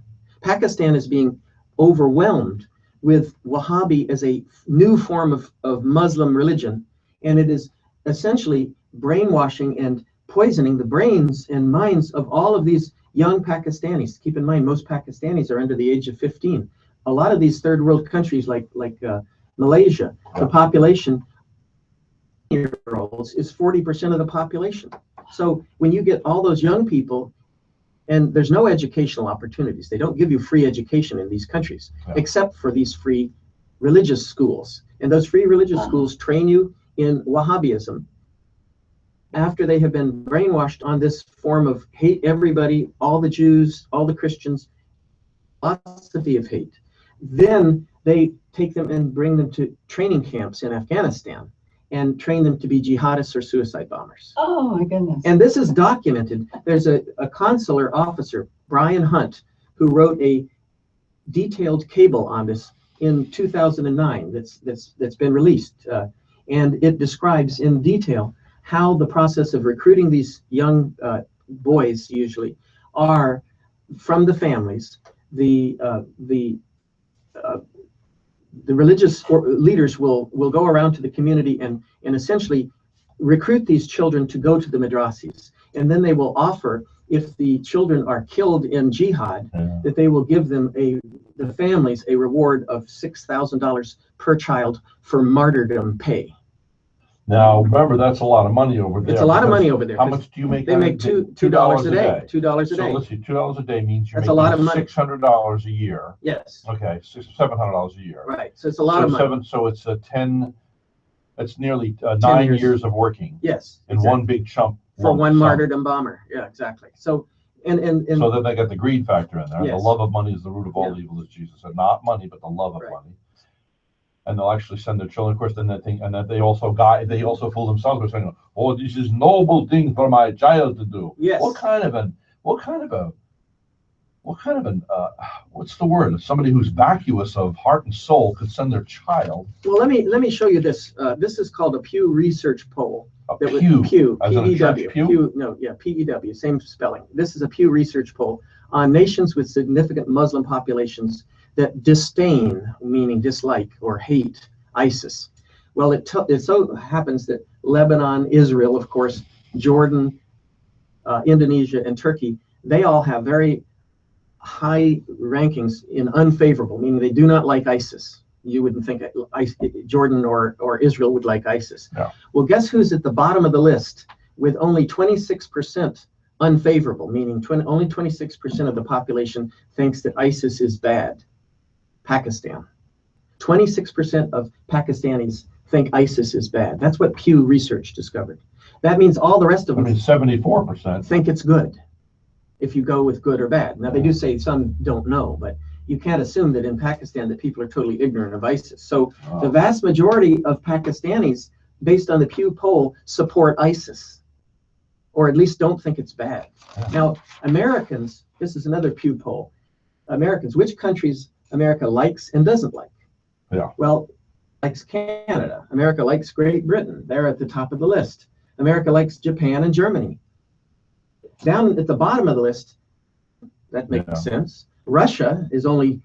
Pakistan is being overwhelmed with Wahhabi as a new form of Muslim religion, and it is essentially brainwashing and poisoning the brains and minds of all of these young Pakistanis. Keep in mind, most Pakistanis are under the age of 15. A lot of these third world countries like Malaysia, the population year-olds is 40% of the population. So when you get all those young people, and there's no educational opportunities. They don't give you free education in these countries, except for these free religious schools. And those free religious schools train you in Wahhabism. After they have been brainwashed on this form of hate everybody, all the Jews, all the Christians, philosophy of hate, then they take them and bring them to training camps in Afghanistan and train them to be jihadists or suicide bombers. Oh my goodness. And this is documented. There's a consular officer, Brian Hunt, who wrote a detailed cable on this in 2009 that's been released. And it describes in detail how the process of recruiting these young boys usually are from the families. The religious leaders will go around to the community and essentially recruit these children to go to the madrasis. And then they will offer, if the children are killed in jihad, that they will give them the families a reward of $6,000 per child for martyrdom pay. Now, remember, that's a lot of money over there. It's a lot of money over there. How much do you make? They make $2 a day. $2 a day. So let's see, $2 a day means you're That's making a lot of money. $600 a year. Yes. Okay, $700 a year. Right. So it's a lot of money. So it's it's nearly 9 years of working. Yes. In one big chunk. For one martyrdom bomber. Yeah, exactly. So and so then they got the greed factor in there. Yes. The love of money is the root of all evil, as Jesus said. Not money, but the love of money. And they'll actually send their children, of course, then and that they also fool themselves by saying, "Oh, this is noble thing for my child to do." Yes. What's the word? Somebody who's vacuous of heart and soul could send their child. Well, let me show you this. This is called a Pew Research poll. Pew, P-E-W. P-E-W, same spelling. This is a Pew Research poll on nations with significant Muslim populations that disdain, meaning dislike or hate, ISIS. Well, it so happens that Lebanon, Israel, of course, Jordan, Indonesia, and Turkey, they all have very high rankings in unfavorable, meaning they do not like ISIS. You wouldn't think Jordan or Israel would like ISIS. Yeah. Well, guess who's at the bottom of the list with only 26% unfavorable, meaning only 26% of the population thinks that ISIS is bad? Pakistan. 26% of Pakistanis think ISIS is bad. That's what Pew Research discovered. That means all the rest of them 74% think it's good if you go with good or bad. Now, they do say some don't know, but you can't assume that in Pakistan that people are totally ignorant of ISIS. So the vast majority of Pakistanis, based on the Pew poll, support ISIS, or at least don't think it's bad. Now, Americans, this is another Pew poll. Americans, which countries America likes and doesn't like? Yeah. Well, likes Canada. America likes Great Britain. They're at the top of the list. America likes Japan and Germany. Down at the bottom of the list, that makes sense. Russia is only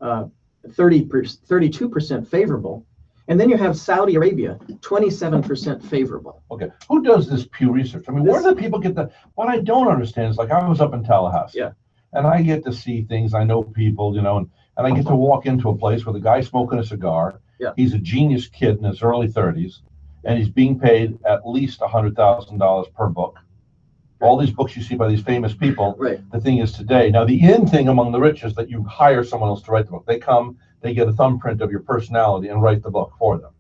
32% favorable. And then you have Saudi Arabia, 27% favorable. Okay, who does this Pew Research? I mean, where do people get the? What I don't understand is, like, I was up in Tallahassee, and I get to see things. I know people, you know, and I get to walk into a place with a guy smoking a cigar. He's a genius kid in his early 30s, and he's being paid at least $100,000 per book. All these books you see by these famous people. The thing is today, now the in thing among the rich is that you hire someone else to write the book. They come, they get a thumbprint of your personality and write the book for them.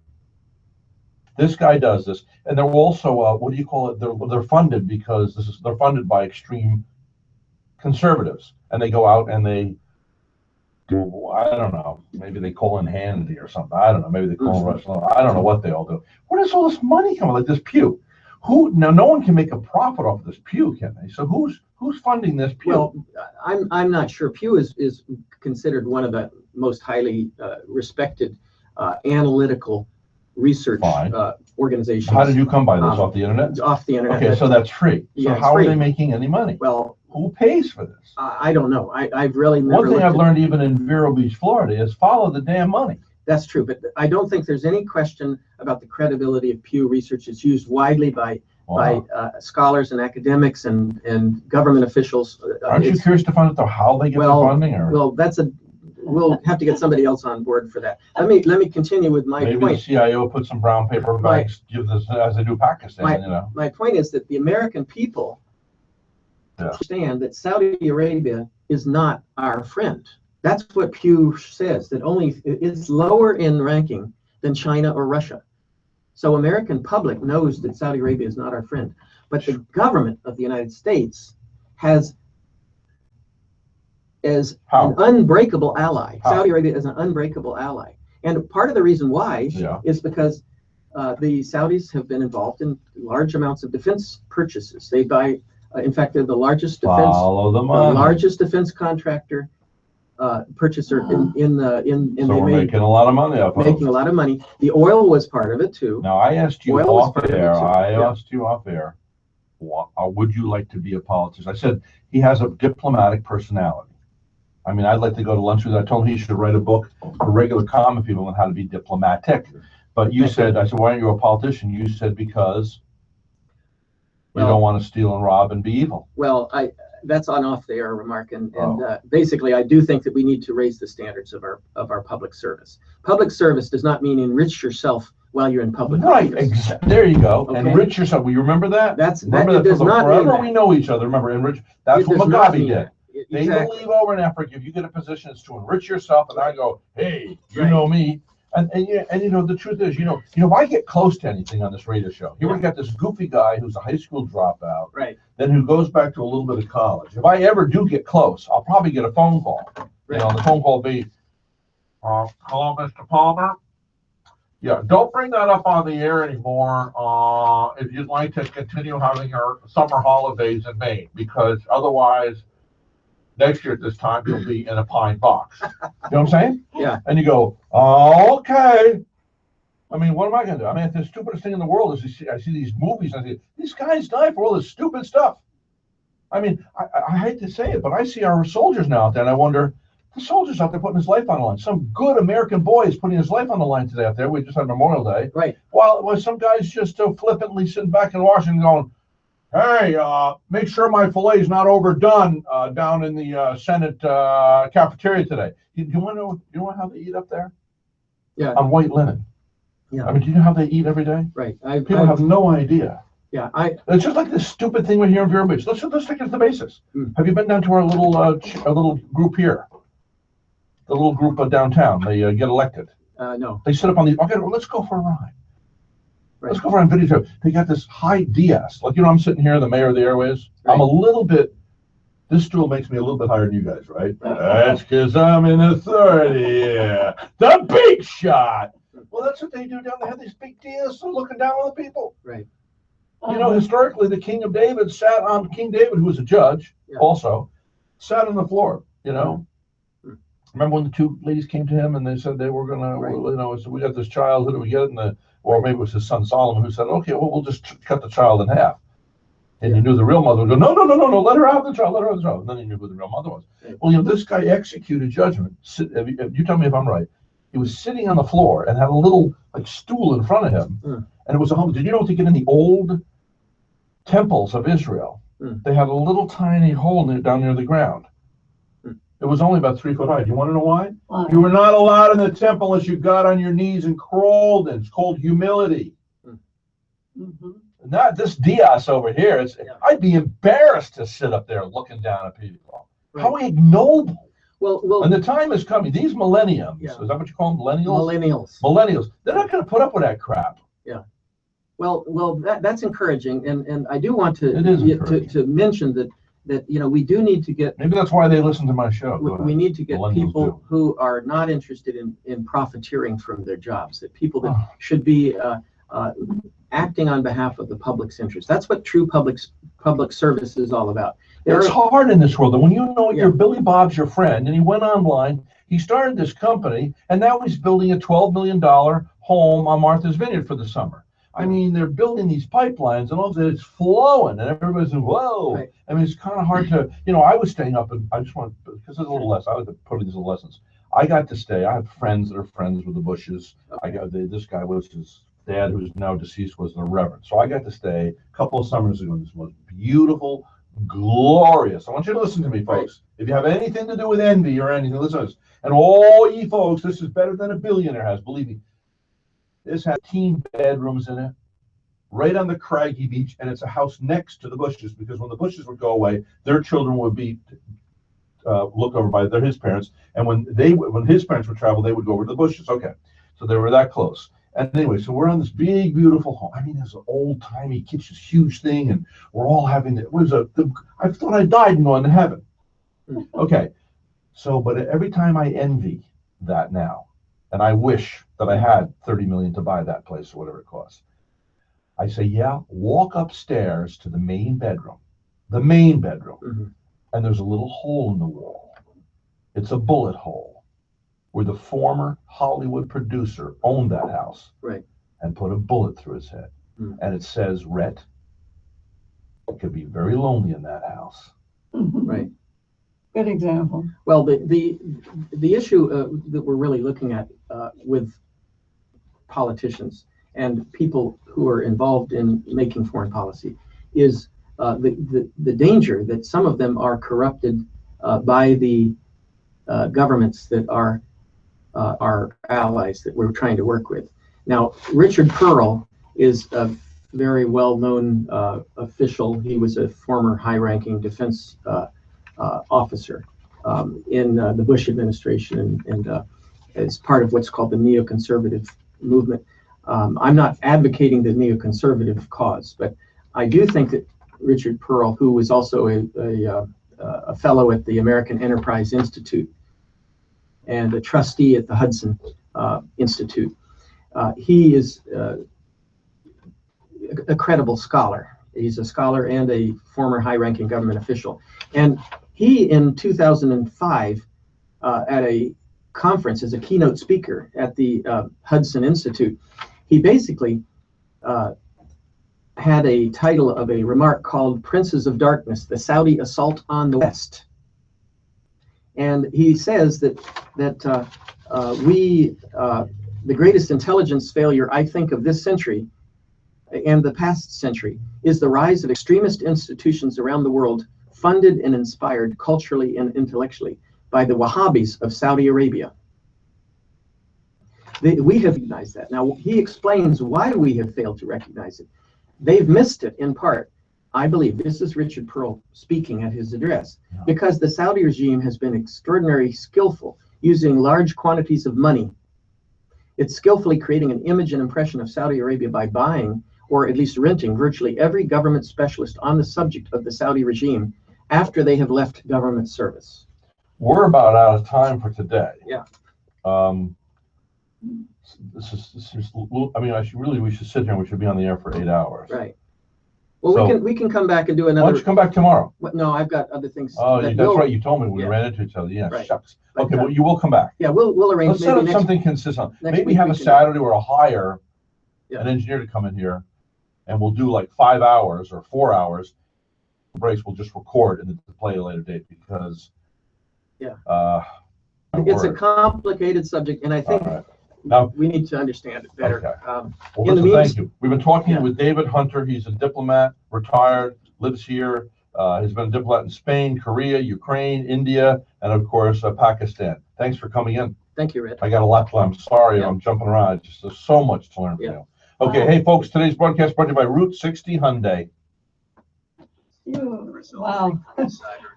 This guy does this, and they're also what do you call it? They're funded because they're funded by extreme conservatives, and they go out and they do, I don't know, maybe they call in Hannity or something. I don't know, maybe they call in Rush Limbaugh. I don't know what they all do. Where does all this money come from? Like this Pew? Who now? No one can make a profit off of this Pew, can they? So who's funding this Pew? Well, I'm not sure. Pew is considered one of the most highly respected analytical research organizations. How did you come by this? Off the internet? Off the internet. Okay, so that's free. So how are they making any money? Well, who pays for this? I don't know. I've really never. One thing I've learned even in Vero Beach, Florida, is follow the damn money. That's true, but I don't think there's any question about the credibility of Pew Research. It's used widely by scholars and academics and government officials. Aren't you curious to find out though how they get the funding? Or? Well, we'll have to get somebody else on board for that. Let me continue with my point. Maybe the CIO put some brown paper bags, give this as they do Pakistan. You know. My point is that the American people understand that Saudi Arabia is not our friend. That's what Pew says, that only it's lower in ranking than China or Russia. So American public knows that Saudi Arabia is not our friend. But the government of the United States has as an unbreakable ally. Saudi Arabia is an unbreakable ally. And part of the reason why is because the Saudis have been involved in large amounts of defense purchases. They buy, in fact, they're the largest defense contractor purchaser in so we're making a lot of money off of making a lot of money. The oil was part of it too. Now I asked you off air. Would you like to be a politician? I said he has a diplomatic personality. I mean, I'd like to go to lunch with him. I told him he should write a book for regular common people on how to be diplomatic. But you said, I said, why aren't you a politician? You said because you don't want to steal and rob and be evil. Well, that's an off-the-air remark, and basically, I do think that we need to raise the standards of our public service. Public service does not mean enrich yourself while you're in public. Right, there you go. Okay. Enrich yourself. Will you remember that? Remember that forever we know each other. Remember, enrich. That's what Mugabe did. They believe over in Africa, if you get a position, it's to enrich yourself. And I go, hey, you know me. And you know, the truth is, you know, if I get close to anything on this radio show, here we got this goofy guy who's a high school dropout, then who goes back to a little bit of college. If I ever do get close, I'll probably get a phone call. You know, the phone call will be, hello, Mr. Palmer. Yeah, don't bring that up on the air anymore if you'd like to continue having your summer holidays in Maine, because otherwise next year at this time you'll be in a pine box. You know what I'm saying? Yeah. And you go, oh, okay. I mean, what am I going to do? I mean, the stupidest thing in the world is I see these movies and I say, these guys die for all this stupid stuff. I mean, I hate to say it, but I see our soldiers now out there and I wonder, the soldiers out there putting his life on the line. Some good American boy is putting his life on the line today out there. We just had Memorial Day. Right. While some guys just so flippantly sitting back in Washington going, hey, make sure my filet is not overdone down in the Senate cafeteria today. You want to know how they eat up there? Yeah. On white linen. Yeah. I mean, do you know how they eat every day? Right. People have no idea. Yeah. It's just like this stupid thing we're here in Vero Beach. Let's stick it to the basis. Have you been down to our little group here? The little group downtown. They get elected. No. They sit up on the. Okay, well, let's go for a ride. Let's go for a video. They got this high DS. Like, you know, I'm sitting here, the mayor of the airways. Right. I'm a little bit. This stool makes me a little bit higher than you guys, right? That's because I'm in authority. Yeah. The big shot. Well, that's what they do down there. They have these big DS looking down on the people. Right. You know, historically, the King David, who was a judge, also sat on the floor. You know. Remember when the two ladies came to him and they said they were gonna, you know, so we got this child. Who do we get? Or maybe it was his son Solomon who said, okay, well, we'll just cut the child in half. And you knew the real mother would go, no, no, no, no, no, let her have the child, let her have the child. And then you knew who the real mother was. Well, this guy executed judgment. You tell me if I'm right. He was sitting on the floor and had a little like stool in front of him. And it was a home. Did you know to get in the old temples of Israel, they had a little tiny hole down near the ground. It was only about 3 foot high. Do you want to know why? Why? You were not allowed in the temple unless you got on your knees and crawled in. It's called humility. Not this Diaz over here. I'd be embarrassed to sit up there looking down at people. Right. How ignoble. Well, and the time is coming. These millenniums, is that what you call them? Millennials? Millennials. They're not going to put up with that crap. Yeah. Well, that's encouraging, and I do want to mention that we do need to get. Maybe that's why they listen to my show. We need to get people who are not interested in profiteering from their jobs. That people that should be acting on behalf of the public's interest. That's what true public service is all about. It's hard in this world. And when you know your Billy Bob's your friend, and he went online, he started this company, and now he's building a $12 million home on Martha's Vineyard for the summer. I mean, they're building these pipelines, and all of that, it's flowing, and everybody's like, whoa. Right. I mean, it's kind of hard to, I was staying up, and I just want to, because there's a little less, I was putting these little lessons. I got to stay. I have friends that are friends with the Bushes. This guy was his dad, who's now deceased, was the Reverend. So I got to stay a couple of summers ago in this most beautiful, glorious. I want you to listen to me, folks. If you have anything to do with envy or anything, listen to this. And all ye folks, this is better than a billionaire has, believe me. This has 18 bedrooms in it, right on the craggy beach, and it's a house next to the Bushes, because when the Bushes would go away, their children would be looked over by his parents, and when his parents would travel, they would go over to the Bushes. Okay, so they were that close. And anyway, so we're on this big, beautiful home. I mean, there's an old-timey kitchen, huge thing, and we're all having I thought I died and gone to heaven. Okay, so, but every time I envy that now, and I wish that I had $30 million to buy that place or whatever it costs, I say, walk upstairs to the main bedroom, and there's a little hole in the wall. It's a bullet hole, where the former Hollywood producer owned that house, and put a bullet through his head. And it says, Rhett, it could be very lonely in that house. Right. Good example. Well, the issue that we're really looking at with politicians and people who are involved in making foreign policy is the danger that some of them are corrupted by the governments that are our allies that we're trying to work with. Now, Richard Pearl is a very well-known official. He was a former high-ranking defense officer in the Bush administration, and as part of what's called the neoconservative movement. I'm not advocating the neoconservative cause, but I do think that Richard Pearl, who was also a fellow at the American Enterprise Institute, and a trustee at the Hudson Institute. He is a credible scholar. He's a scholar and a former high-ranking government official. And he, in 2005, at a conference as a keynote speaker at the Hudson Institute, he basically had a title of a remark called Princes of Darkness, the Saudi Assault on the West. And he says that the greatest intelligence failure, I think, of this century and the past century is the rise of extremist institutions around the world, funded and inspired culturally and intellectually by the Wahhabis of Saudi Arabia. We have recognized that. Now, he explains why we have failed to recognize it. They've missed it in part. I believe this is Richard Pearl speaking at his address, because the Saudi regime has been extraordinarily skillful, using large quantities of money. It's skillfully creating an image and impression of Saudi Arabia by buying, or at least renting, virtually every government specialist on the subject of the Saudi regime after they have left government service. We're about out of time for today. Yeah. This is I mean, we should sit here and we should be on the air for 8 hours. Right. Well, so, we can come back and do another. Why don't you come back tomorrow? No, I've got other things. Oh, that's right. You told me we ran into each other. Yeah, right. Shucks. Okay, well, you will come back. Yeah, we'll arrange. Let's set up something consistent. Maybe have a Saturday where I'll hire an engineer to come in here, and we'll do like 5 hours or 4 hours, breaks, we'll just record and play at a later date because. Yeah. It's a complicated subject, and I think now, we need to understand it better. Okay. Well, listen, thank you. We've been talking with David Hunter. He's a diplomat, retired, lives here. He's been a diplomat in Spain, Korea, Ukraine, India, and of course, Pakistan. Thanks for coming in. Thank you, Rhett. I got a lot to learn. I'm sorry, I'm jumping around. There's so much to learn from you. Okay, hey folks, today's broadcast brought to you by Route 60 Hyundai. Wow,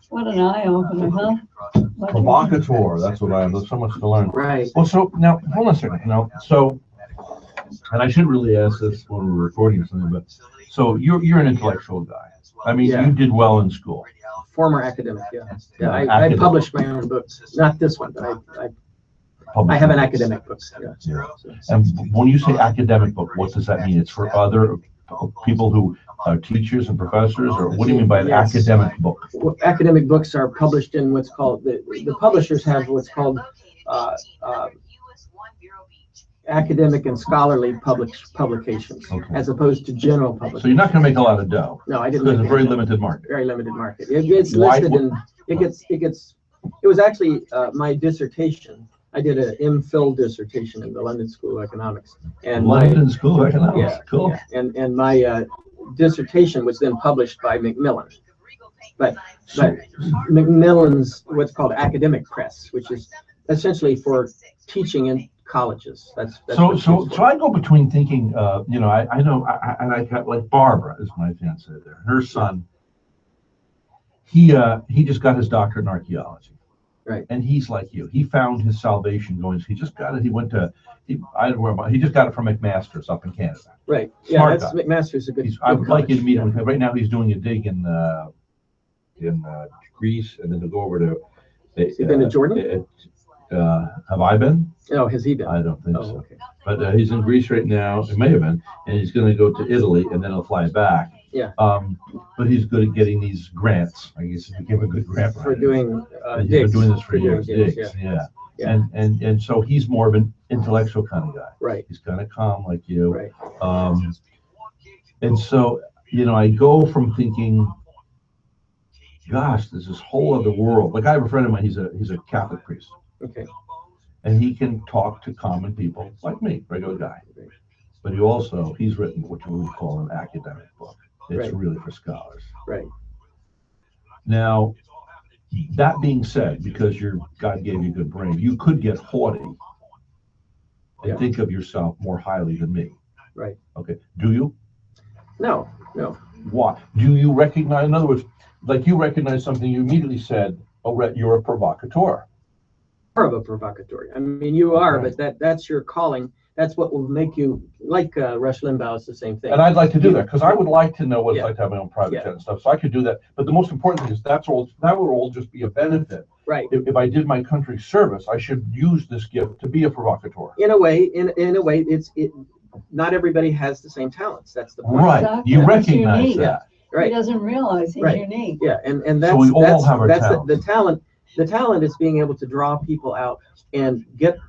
what an eye opener, huh? Provocateur, that's what I am. There's so much to learn. Right. Well, so now, hold on a second. And I should really ask this when we're recording or something, but so you're an intellectual guy. I mean, you did well in school. Former academic, I published my own books. Not this one, but I have an academic book. And when you say academic book, what does that mean? It's for other people who are teachers and professors, or what do you mean by an academic book? Well, academic books are published in what's called, the publishers have what's called academic and scholarly publications, as opposed to general publications. So you're not going to make a lot of dough. No, I didn't. Because it's a very limited market. Very limited market. It gets listed in. It was actually my dissertation. I did an MPhil dissertation in the London School of Economics. And London School of Economics. Yeah, cool. Yeah. And my dissertation was then published by Macmillan. But Macmillan's what's called academic press, which is essentially for teaching in colleges. That's so I go between thinking, I know, and I got like Barbara is my fiance there. Her son, he just got his doctorate in archaeology. Right. And he's like you. He found his salvation going. He just got it. He went to. He just got it from McMaster's up in Canada. Right. Smart That's guy. McMaster's a good. I would like you to meet him. Right now he's doing a dig in Greece, and then to go over to. Has he been to Jordan? Have I been? No, has he been? I don't think so. Okay. But he's in Greece right now. It may have been, and he's going to go to Italy, and then he'll fly back. Yeah. But he's good at getting these grants. I guess he gave a good grant for doing he's been doing this for years. Digs. Yeah. And so he's more of an intellectual kind of guy. Right. He's kind of calm like you. Right. And so I go from thinking, gosh, there's this whole other world. Like I have a friend of mine. He's a Catholic priest. Okay. And he can talk to common people like me, regular guy. But he's written what you would call an academic book. It's really for scholars. Right. Now, that being said, because God gave you a good brain, you could get haughty and think of yourself more highly than me. Right. Okay. Do you? No. Why? Do you recognize, in other words, like you recognize something, you immediately said, oh, Rhett, you're a provocateur. More of a provocateur. I mean, you are, but that's your calling. That's what will make you, like Rush Limbaugh is the same thing. And I'd like to do that because I would like to know what it's like to have my own private jet and stuff. So I could do that. But the most important thing is that would all just be a benefit. Right. If I did my country service, I should use this gift to be a provocateur. In a way, not everybody has the same talents. That's the point. Right. Exactly. You recognize that. Right. He doesn't realize he's unique. Yeah, and that's so we all have our talent. The talent. The talent is being able to draw people out and get.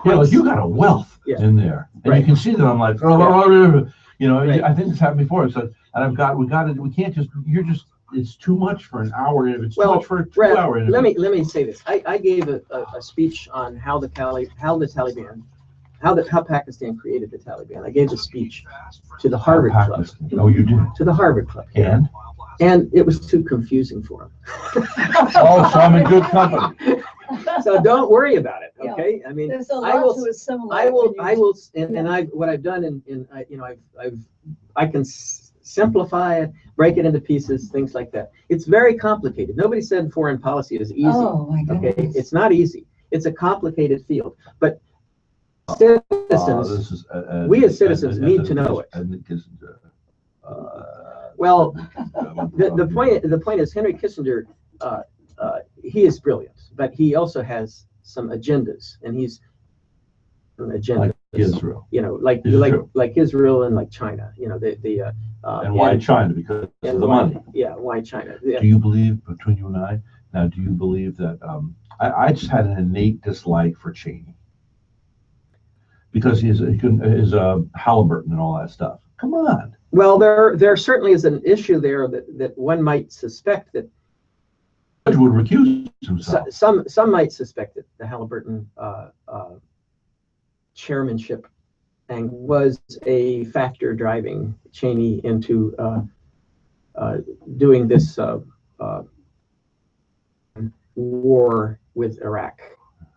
Like you got a wealth in there, and you can see that. I'm like, I think this happened before. So, and we can't just. It's too much for an hour. It's too much for a 2-hour interview. Let me say this. I gave a speech on how Pakistan created the Taliban. I gave a speech to the Harvard Club. Oh, you did? To the Harvard Club. And it was too confusing for him. Oh, so I'm in good company. So don't worry about it, okay? I mean, there's a lot to assimilate. What I've done I can simplify it, break it into pieces, things like that. It's very complicated. Nobody said foreign policy is easy. Oh my goodness. Okay, it's not easy. It's a complicated field, but citizens, we as citizens need to know it. Well, the point is Henry Kissinger. He is brilliant, but he also has some agendas, and he's an agenda. Like Israel. Like Israel and like China. And why China? Because of the money. Yeah, why China? Yeah. Do you believe, between you and I, now, do you believe that I just had an innate dislike for Cheney because his Halliburton and all that stuff. Come on. Well, there certainly is an issue there that one might suspect that Judge would recuse himself. some might suspect that the Halliburton chairmanship and was a factor driving Cheney into doing this war with Iraq.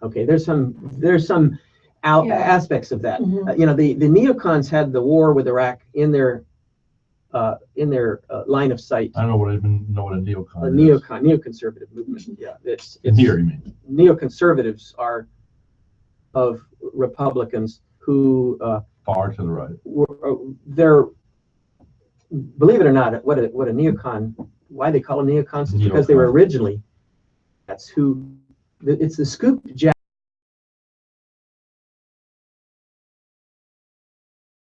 Okay, there's some aspects of that. You know, the neocons had the war with Iraq in their line of sight. I don't know what a neocon is. Neoconservative movement. Yeah, it's here, you mean? Neoconservatives are of Republicans who Far to the right. They're, believe it or not, what a neocon. Why they call them neocons is because they were originally. It's the scoop jacket.